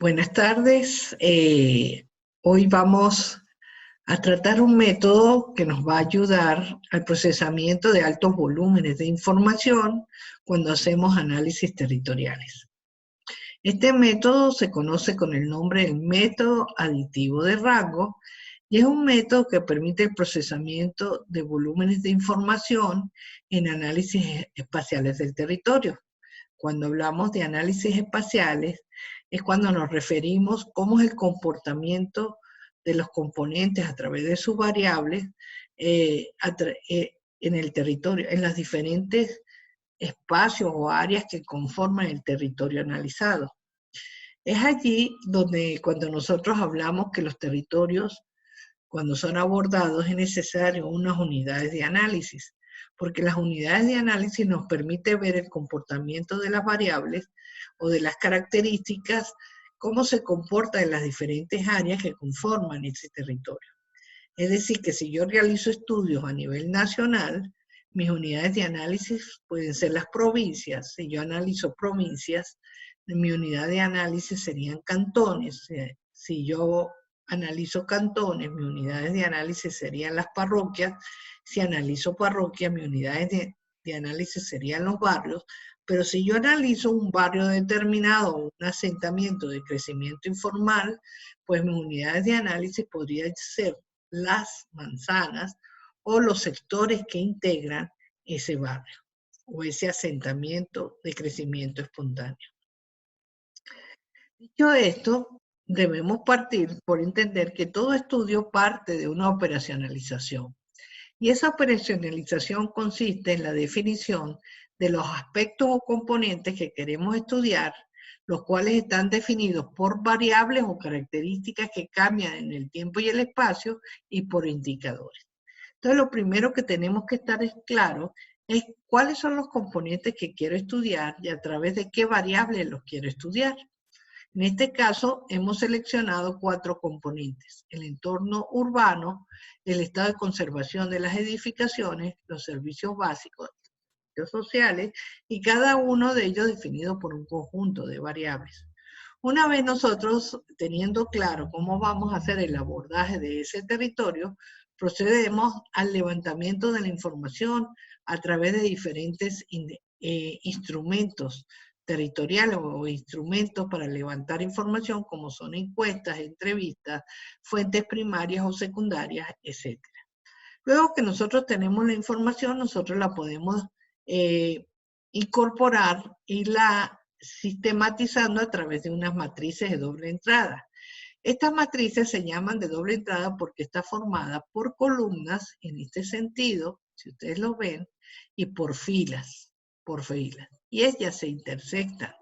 Buenas tardes. Hoy vamos a tratar un método que nos va a ayudar al procesamiento de altos volúmenes de información cuando hacemos análisis territoriales. Este método se conoce con el nombre del método aditivo de rango y es un método que permite el procesamiento de volúmenes de información en análisis espaciales del territorio. Cuando hablamos de análisis espaciales, es cuando nos referimos cómo es el comportamiento de los componentes a través de sus variables en el territorio, en los diferentes espacios o áreas que conforman el territorio analizado. Es allí donde cuando nosotros hablamos que los territorios, cuando son abordados, es necesario unas unidades de análisis, porque las unidades de análisis nos permiten ver el comportamiento de las variables o de las características, cómo se comporta en las diferentes áreas que conforman ese territorio. Es decir, que si yo realizo estudios a nivel nacional, mis unidades de análisis pueden ser las provincias. Si yo analizo provincias, mi unidad de análisis serían cantones. Si yo analizo cantones, mis unidades de análisis serían las parroquias. Si analizo parroquias, mis unidades de análisis serían los barrios. Pero si yo analizo un barrio determinado, un asentamiento de crecimiento informal, pues mis unidades de análisis podrían ser las manzanas o los sectores que integran ese barrio o ese asentamiento de crecimiento espontáneo. Dicho esto, debemos partir por entender que todo estudio parte de una operacionalización. Y esa operacionalización consiste en la definición de los aspectos o componentes que queremos estudiar, los cuales están definidos por variables o características que cambian en el tiempo y el espacio y por indicadores. Entonces, lo primero que tenemos que estar claro es cuáles son los componentes que quiero estudiar y a través de qué variables los quiero estudiar. En este caso, hemos seleccionado 4 componentes: el entorno urbano, el estado de conservación de las edificaciones, los servicios básicos, los sociales, y cada uno de ellos definido por un conjunto de variables. Una vez nosotros teniendo claro cómo vamos a hacer el abordaje de ese territorio, procedemos al levantamiento de la información a través de diferentes instrumentos territoriales o instrumentos para levantar información, como son encuestas, entrevistas, fuentes primarias o secundarias, etc. Luego que nosotros tenemos la información, nosotros la podemos incorporar y la sistematizando a través de unas matrices de doble entrada. Estas matrices se llaman de doble entrada porque está formada por columnas, en este sentido, si ustedes lo ven, y por filas, y ellas se intersectan.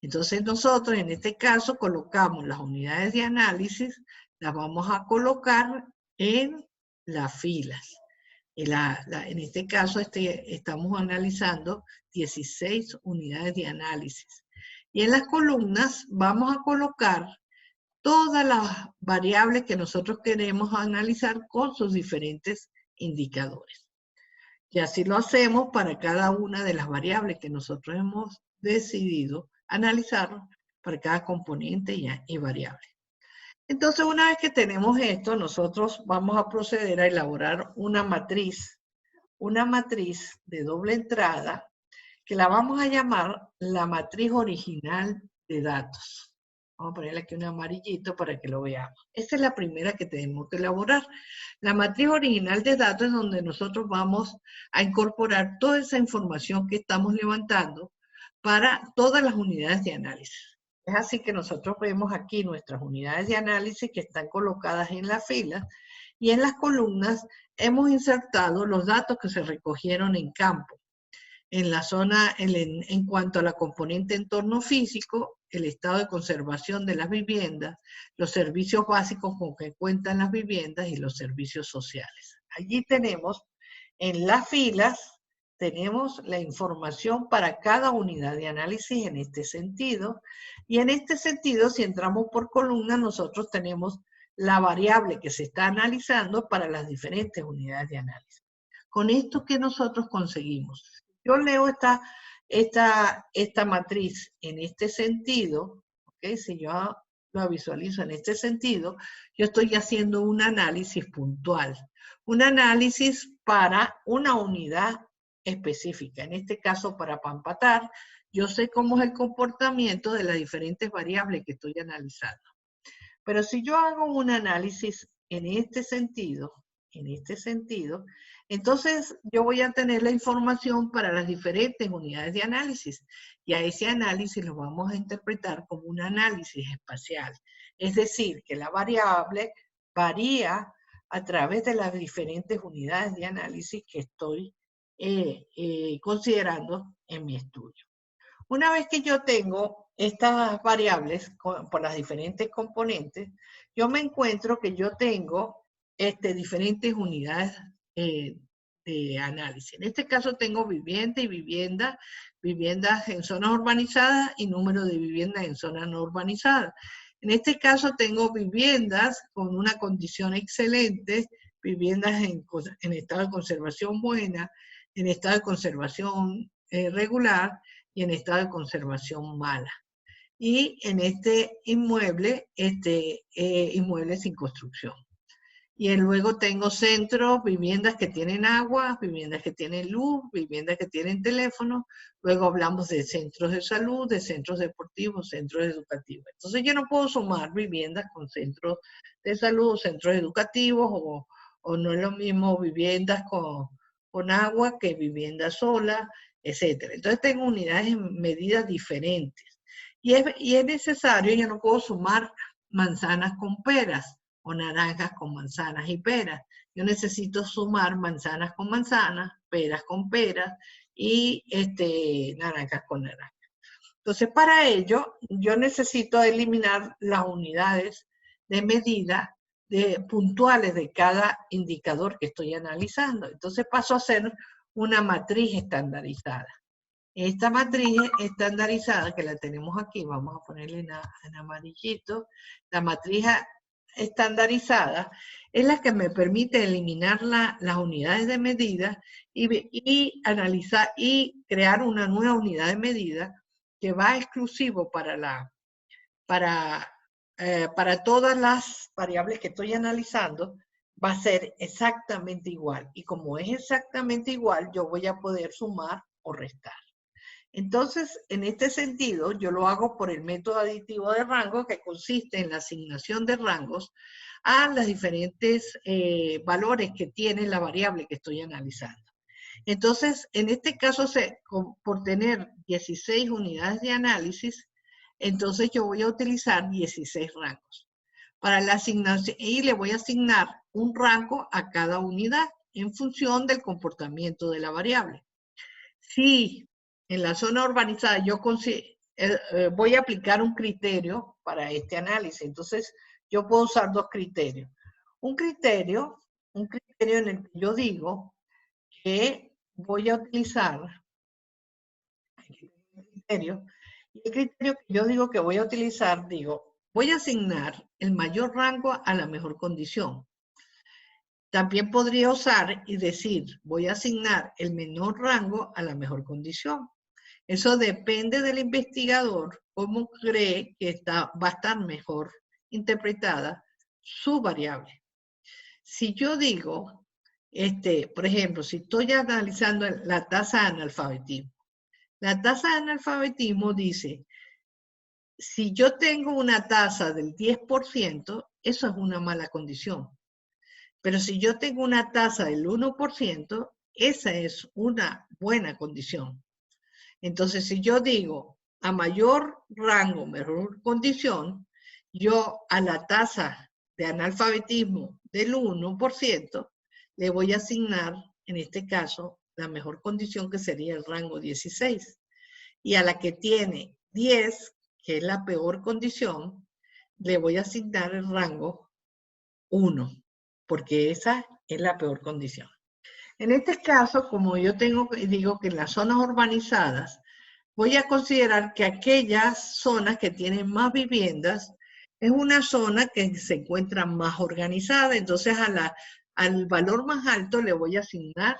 Entonces nosotros en este caso colocamos las unidades de análisis, las vamos a colocar en las filas. En este caso estamos analizando 16 unidades de análisis. Y en las columnas vamos a colocar todas las variables que nosotros queremos analizar con sus diferentes indicadores. Y así lo hacemos para cada una de las variables que nosotros hemos decidido analizar para cada componente y variable. Entonces, una vez que tenemos esto, nosotros vamos a proceder a elaborar una matriz de doble entrada, que la vamos a llamar la matriz original de datos. Vamos a ponerle aquí un amarillito para que lo veamos. Esta es la primera que tenemos que elaborar. La matriz original de datos es donde nosotros vamos a incorporar toda esa información que estamos levantando para todas las unidades de análisis. Es así que nosotros vemos aquí nuestras unidades de análisis que están colocadas en la fila y en las columnas hemos insertado los datos que se recogieron en campo. En la zona, en cuanto a la componente entorno físico, el estado de conservación de las viviendas, los servicios básicos con que cuentan las viviendas y los servicios sociales. Allí tenemos, en las filas, tenemos la información para cada unidad de análisis en este sentido. Y en este sentido, si entramos por columna, nosotros tenemos la variable que se está analizando para las diferentes unidades de análisis. Con esto, ¿qué nosotros conseguimos? Yo leo esta matriz en este sentido, ¿ok? Si yo lo visualizo en este sentido, yo estoy haciendo un análisis puntual, un análisis para una unidad específica. En este caso, para Pampatar, yo sé cómo es el comportamiento de las diferentes variables que estoy analizando. Pero si yo hago un análisis en este sentido, entonces yo voy a tener la información para las diferentes unidades de análisis. Y a ese análisis lo vamos a interpretar como un análisis espacial. Es decir, que la variable varía a través de las diferentes unidades de análisis que estoy considerando en mi estudio. Una vez que yo tengo estas variables por las diferentes componentes, yo me encuentro que yo tengo diferentes unidades de análisis. En este caso tengo vivienda y vivienda, viviendas en zonas urbanizadas y número de viviendas en zonas no urbanizadas. En este caso tengo viviendas con una condición excelente, viviendas en estado de conservación buena, en estado de conservación regular, y en estado de conservación mala. Y en este inmueble, inmueble sin construcción. Y luego tengo centros, viviendas que tienen agua, viviendas que tienen luz, viviendas que tienen teléfono. Luego hablamos de centros de salud, de centros deportivos, centros educativos. Entonces yo no puedo sumar viviendas con centros de salud, centros educativos, o no es lo mismo viviendas con agua que viviendas solas, etc. Entonces tengo unidades en medidas diferentes. Y es necesario, yo no puedo sumar manzanas con peras o naranjas con manzanas y peras. Yo necesito sumar manzanas con manzanas, peras con peras y naranjas con naranjas. Entonces, para ello, yo necesito eliminar las unidades de medida puntuales de cada indicador que estoy analizando. Entonces paso a hacer una matriz estandarizada. Esta matriz estandarizada, que la tenemos aquí, vamos a ponerle en amarillito, la matriz estandarizada es la que me permite eliminar las unidades de medida y analizar y crear una nueva unidad de medida que va exclusivo para todas las variables que estoy analizando, va a ser exactamente igual. Y como es exactamente igual, yo voy a poder sumar o restar. Entonces, en este sentido, yo lo hago por el método aditivo de rango, que consiste en la asignación de rangos a los diferentes valores que tiene la variable que estoy analizando. Entonces, en este caso, por tener 16 unidades de análisis, entonces yo voy a utilizar 16 rangos. Para la asignación, y le voy a asignar un rango a cada unidad en función del comportamiento de la variable. Si en la zona urbanizada yo voy a aplicar un criterio para este análisis, entonces yo puedo usar dos criterios. Un criterio en el que yo digo que voy a utilizar, y el criterio que yo digo que voy a utilizar, voy a asignar el mayor rango a la mejor condición. También podría usar y decir, voy a asignar el menor rango a la mejor condición. Eso depende del investigador, cómo cree que va a estar mejor interpretada su variable. Si yo digo, por ejemplo, si estoy analizando la tasa de analfabetismo, la tasa de analfabetismo dice, si yo tengo una tasa del 10%, eso es una mala condición. Pero si yo tengo una tasa del 1%, esa es una buena condición. Entonces, si yo digo a mayor rango, mejor condición, yo a la tasa de analfabetismo del 1% le voy a asignar, en este caso, la mejor condición que sería el rango 16. Y a la que tiene 10, que es la peor condición, le voy a asignar el rango 1, porque esa es la peor condición. En este caso, como yo digo que en las zonas urbanizadas, voy a considerar que aquellas zonas que tienen más viviendas es una zona que se encuentra más organizada. Entonces, al valor más alto le voy a asignar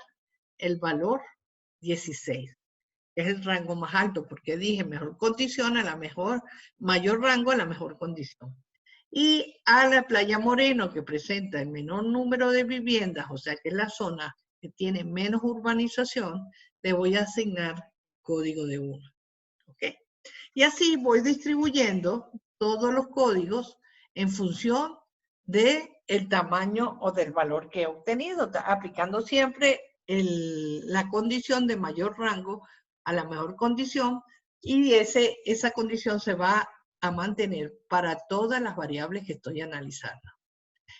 el valor 16. es el rango más alto, porque dije mejor condición a la mejor, mayor rango a la mejor condición. Y a la Playa Moreno, que presenta el menor número de viviendas, o sea que es la zona que tiene menos urbanización, le voy a asignar código de 1. ¿Ok? Y así voy distribuyendo todos los códigos en función del tamaño o del valor que he obtenido, aplicando siempre la condición de mayor rango a la mejor condición, y esa condición se va a mantener para todas las variables que estoy analizando.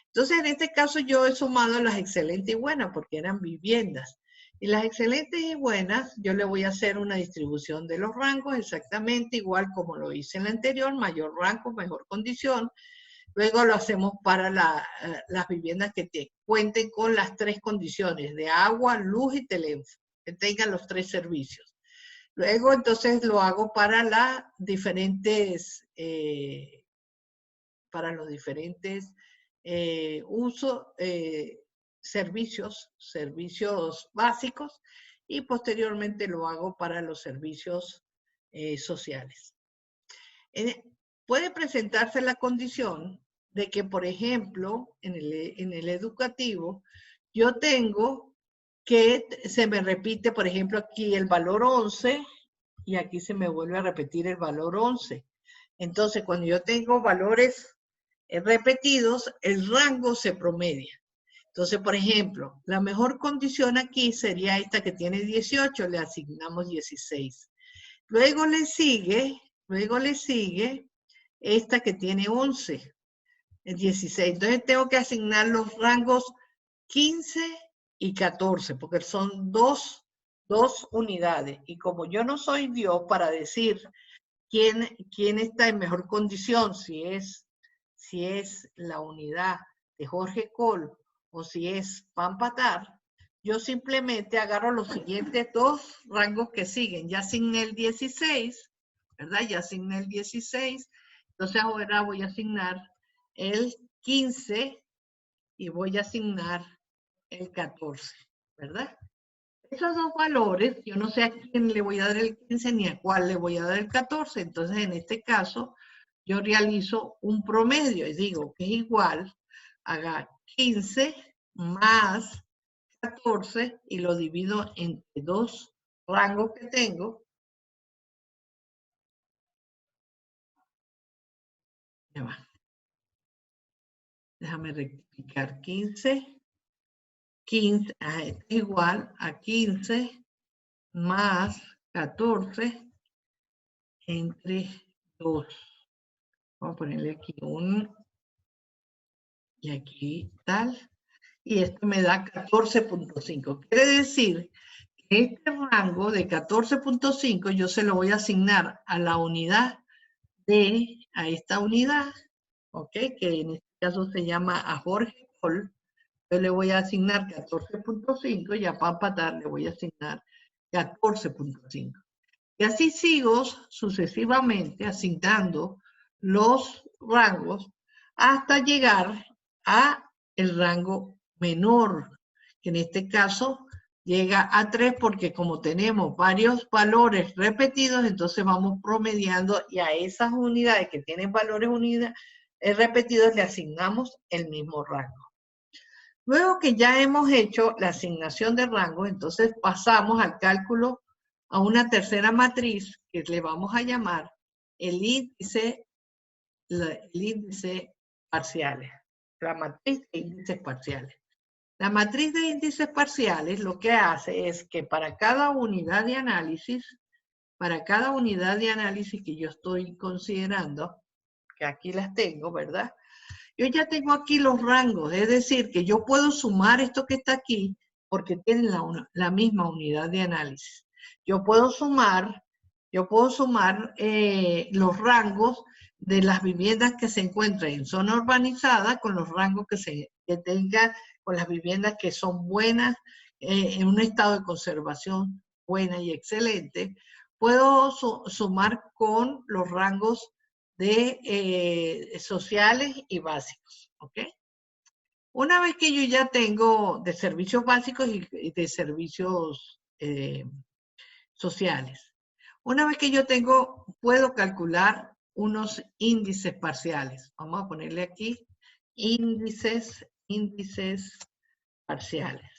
Entonces, en este caso yo he sumado las excelentes y buenas porque eran viviendas. Y las excelentes y buenas, yo le voy a hacer una distribución de los rangos exactamente igual como lo hice en la anterior, mayor rango, mejor condición. Luego lo hacemos para las viviendas que cuenten con las 3 condiciones de agua, luz y teléfono, que tengan los 3 servicios. Luego entonces lo hago para las diferentes, servicios básicos, y posteriormente lo hago para los servicios sociales. Puede presentarse la condición de que, por ejemplo, en el educativo, yo tengo que se me repite, por ejemplo, aquí el valor 11 y aquí se me vuelve a repetir el valor 11. Entonces, cuando yo tengo valores repetidos, el rango se promedia. Entonces, por ejemplo, la mejor condición aquí sería esta que tiene 18, le asignamos 16. Luego le sigue esta que tiene 11, 16. Entonces tengo que asignar los rangos 15 y 14, porque son dos unidades. Y como yo no soy Dios para decir quién está en mejor condición, si es la unidad de Jorge Cole o si es Pampatar, yo simplemente agarro los siguientes 2 rangos que siguen. Ya asigné el 16, ¿verdad? Ya asigné el 16. Entonces ahora voy a asignar el 15 y voy a asignar el 14, ¿verdad? Esos 2 valores, yo no sé a quién le voy a dar el 15 ni a cuál le voy a dar el 14. Entonces, en este caso, yo realizo un promedio y digo que es igual a 15 más 14 y lo divido entre 2 rangos que tengo. Ya va. Déjame rectificar. 15 es igual a 15 más 14 entre 2. Vamos a ponerle aquí 1 y aquí tal. Y esto me da 14.5. Quiere decir que este rango de 14.5 yo se lo voy a asignar a la unidad a esta unidad, ¿ok? Que en este caso se llama a Jorge Cole. Yo le voy a asignar 14.5 y a Pampatar le voy a asignar 14.5. Y así sigo sucesivamente asignando los rangos hasta llegar a el rango menor, que en este caso llega a 3 porque como tenemos varios valores repetidos, entonces vamos promediando y a esas unidades que tienen valores repetidos le asignamos el mismo rango. Luego que ya hemos hecho la asignación de rangos, entonces pasamos al cálculo a una tercera matriz que le vamos a llamar el índice parciales, la matriz de índices parciales. La matriz de índices parciales lo que hace es que para cada unidad de análisis que yo estoy considerando, que aquí las tengo, ¿verdad? Yo ya tengo aquí los rangos, es decir, que yo puedo sumar esto que está aquí porque tienen la misma unidad de análisis. Yo puedo sumar los rangos de las viviendas que se encuentran en zona urbanizada con los rangos que tenga con las viviendas que son buenas, en un estado de conservación buena y excelente. Puedo sumar con los rangos de sociales y básicos, ¿ok? Una vez que yo ya tengo de servicios básicos y de servicios sociales. Una vez que yo puedo calcular unos índices parciales. Vamos a ponerle aquí índices parciales.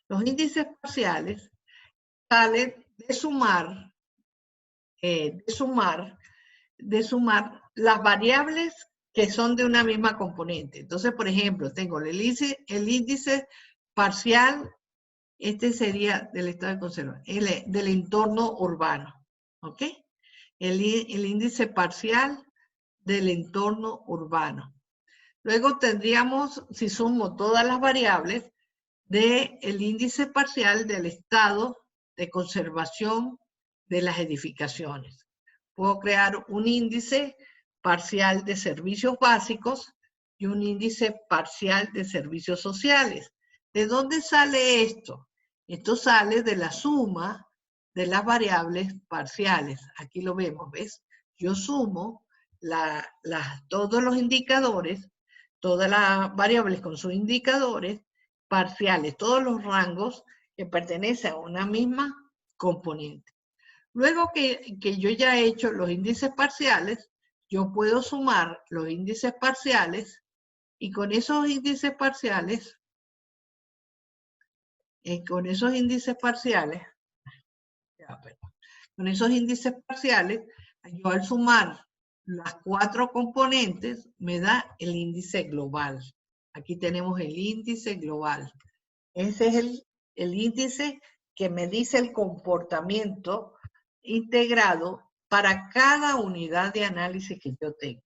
Los índices parciales salen de sumar las variables que son de una misma componente. Entonces, por ejemplo, tengo el índice parcial, este sería del estado de conservación, del entorno urbano, ¿ok? El índice parcial del entorno urbano. Luego tendríamos, si sumo todas las variables, del índice parcial del estado de conservación de las edificaciones. Puedo crear un índice parcial de servicios básicos y un índice parcial de servicios sociales. ¿De dónde sale esto? Esto sale de la suma de las variables parciales. Aquí lo vemos, ¿ves? Yo sumo todos los indicadores, todas las variables con sus indicadores parciales, todos los rangos que pertenecen a una misma componente. Luego que yo ya he hecho los índices parciales, yo puedo sumar los índices parciales y con esos índices parciales, yo al sumar las 4 componentes me da el índice global. Aquí tenemos el índice global. Ese es el índice que me dice el comportamiento integrado para cada unidad de análisis que yo tengo.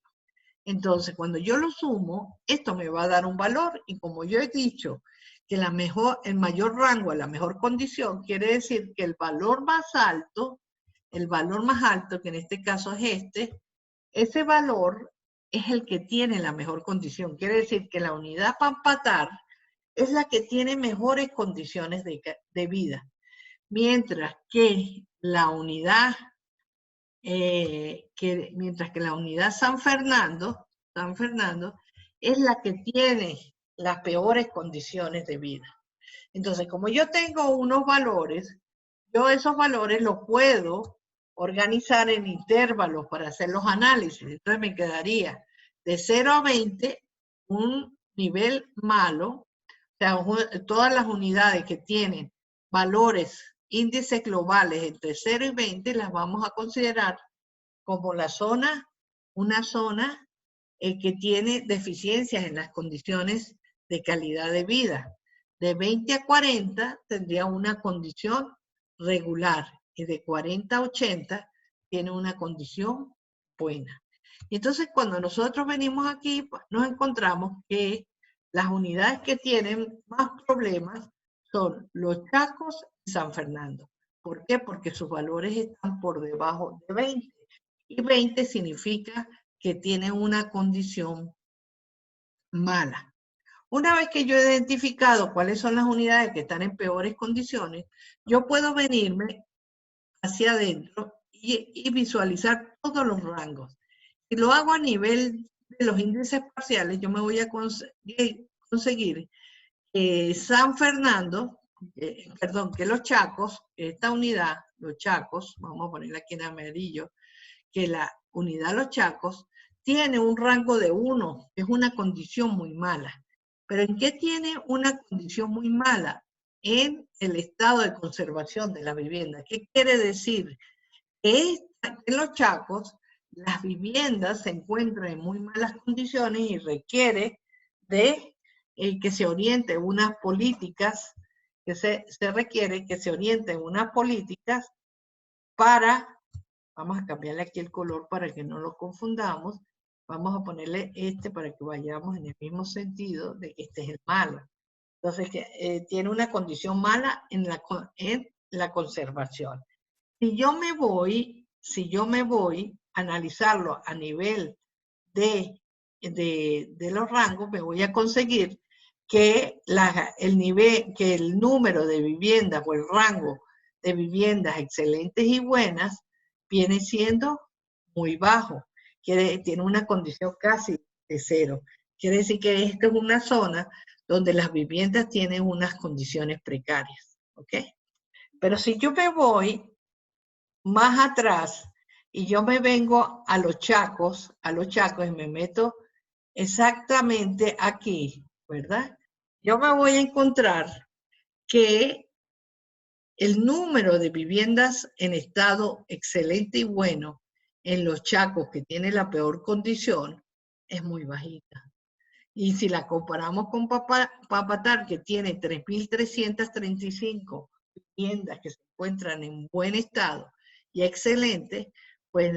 Entonces, cuando yo lo sumo, esto me va a dar un valor, y como yo he dicho que el mayor rango a la mejor condición, quiere decir que el valor más alto, que en este caso es ese valor es el que tiene la mejor condición. Quiere decir que la unidad para empatar es la que tiene mejores condiciones de vida. Mientras que la unidad San Fernando es la que tiene las peores condiciones de vida. Entonces, como yo tengo unos valores, yo esos valores los puedo organizar en intervalos para hacer los análisis. Entonces me quedaría de 0 a 20 un nivel malo. O sea, todas las unidades que tienen valores, índices globales entre 0 y 20, las vamos a considerar como una zona que tiene deficiencias en las condiciones de calidad de vida. De 20 a 40 tendría una condición regular y de 40 a 80 tiene una condición buena. Entonces, cuando nosotros venimos aquí, nos encontramos que las unidades que tienen más problemas son Los Chacos y San Fernando. ¿Por qué? Porque sus valores están por debajo de 20. Y 20 significa que tiene una condición mala. Una vez que yo he identificado cuáles son las unidades que están en peores condiciones, yo puedo venirme hacia adentro y visualizar todos los rangos. Si lo hago a nivel de los índices parciales, yo me voy a conseguir San Fernando, que Los Chacos, esta unidad, Los Chacos, vamos a ponerla aquí en amarillo, que la unidad Los Chacos tiene un rango de 1, que es una condición muy mala. ¿Pero en qué tiene una condición muy mala? En el estado de conservación de la vivienda. ¿Qué quiere decir? Que en Los Chacos las viviendas se encuentran en muy malas condiciones y requiere de que se orienten unas políticas, requiere que se orienten unas políticas para, vamos a cambiarle aquí el color para que no lo confundamos, vamos a ponerle para que vayamos en el mismo sentido de que este es el malo. Entonces, tiene una condición mala en la conservación. Si yo me voy a analizarlo a nivel de los rangos, me voy a conseguir que el número de viviendas o el rango de viviendas excelentes y buenas viene siendo muy bajo. Tiene una condición casi de 0. Quiere decir que esta es una zona donde las viviendas tienen unas condiciones precarias. ¿Ok? Pero si yo me voy más atrás y yo me vengo a los Chacos y me meto exactamente aquí, ¿verdad? Yo me voy a encontrar que el número de viviendas en estado excelente y bueno en los Chacos, que tiene la peor condición, es muy bajita. Y si la comparamos con Papatar, que tiene 3.335 viviendas que se encuentran en buen estado y excelentes, pues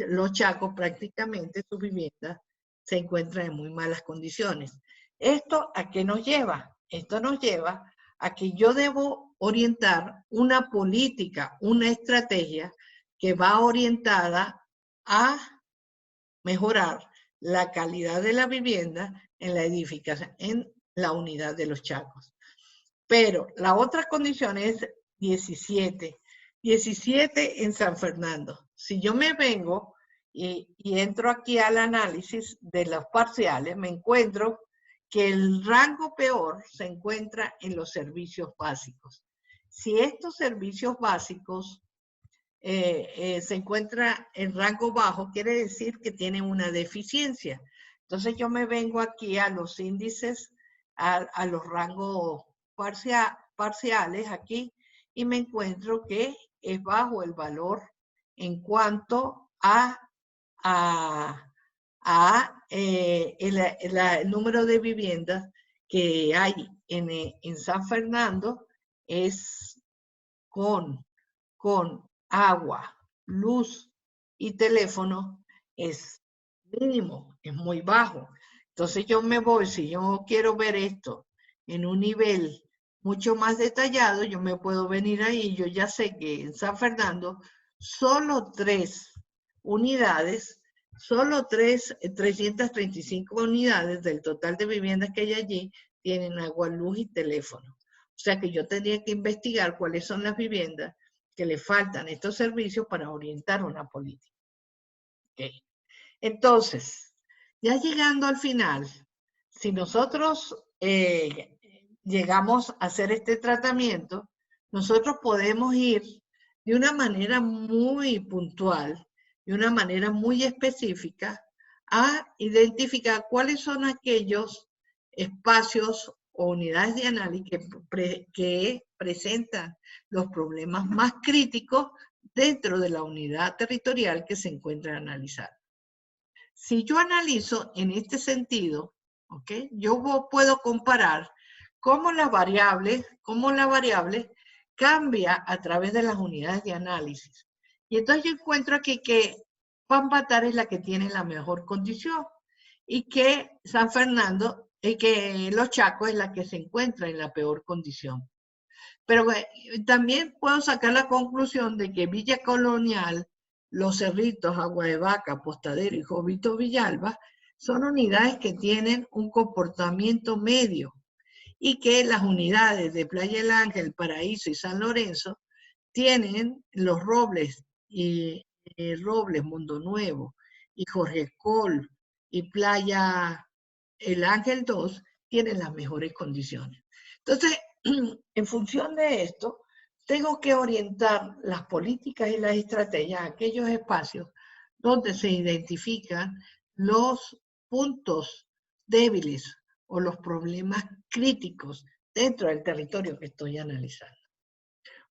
los Chacos prácticamente sus viviendas se encuentran en muy malas condiciones. ¿Esto a qué nos lleva? Esto nos lleva a que yo debo orientar una política, una estrategia que va orientada a mejorar la calidad de la vivienda en la edificación, en la unidad de los Chacos. Pero la otra condición es 17. 17 en San Fernando. Si yo me vengo y entro aquí al análisis de los parciales, me encuentro que el rango peor se encuentra en los servicios básicos. Si estos servicios básicos se encuentra en rango bajo, quiere decir que tiene una deficiencia. Entonces yo me vengo aquí a los índices, a los rangos parciales aquí, y me encuentro que es bajo el valor en cuanto a el número de viviendas que hay en San Fernando es con agua, luz y teléfono es mínimo, es muy bajo. Entonces yo me voy, si yo quiero ver esto en un nivel mucho más detallado, yo me puedo venir ahí. Yo ya sé que en San Fernando solo 3 unidades, solo 335 unidades del total de viviendas que hay allí tienen agua, luz y teléfono. O sea que yo tendría que investigar cuáles son las viviendas que le faltan estos servicios para orientar una política. Okay. Entonces, ya llegando al final, si nosotros llegamos a hacer este tratamiento, nosotros podemos ir de una manera muy puntual, de una manera muy específica, a identificar cuáles son aquellos espacios o unidades de análisis que presentan los problemas más críticos dentro de la unidad territorial que se encuentra analizada. Si yo analizo en este sentido, ¿okay? Yo puedo comparar cómo la variable cambia a través de las unidades de análisis. Y entonces yo encuentro aquí que Pampatar es la que tiene la mejor condición y que San Fernando y que Los Chacos es la que se encuentra en la peor condición. Pero también puedo sacar la conclusión de que Villa Colonial, Los Cerritos, Agua de Vaca, Postadero y Jovito Villalba son unidades que tienen un comportamiento medio y que las unidades de Playa El Ángel, Paraíso y San Lorenzo tienen los Robles y Robles, Mundo Nuevo y Jorge Col y Playa El Ángel 2 tienen las mejores condiciones. Entonces, en función de esto, tengo que orientar las políticas y las estrategias a aquellos espacios donde se identifican los puntos débiles o los problemas críticos dentro del territorio que estoy analizando.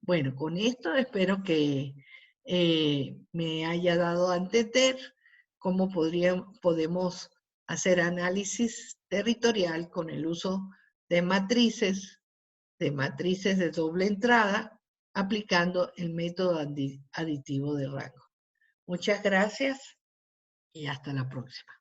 Bueno, con esto espero que me haya dado a entender cómo podemos hacer análisis territorial con el uso de matrices de doble entrada, aplicando el método aditivo de rango. Muchas gracias y hasta la próxima.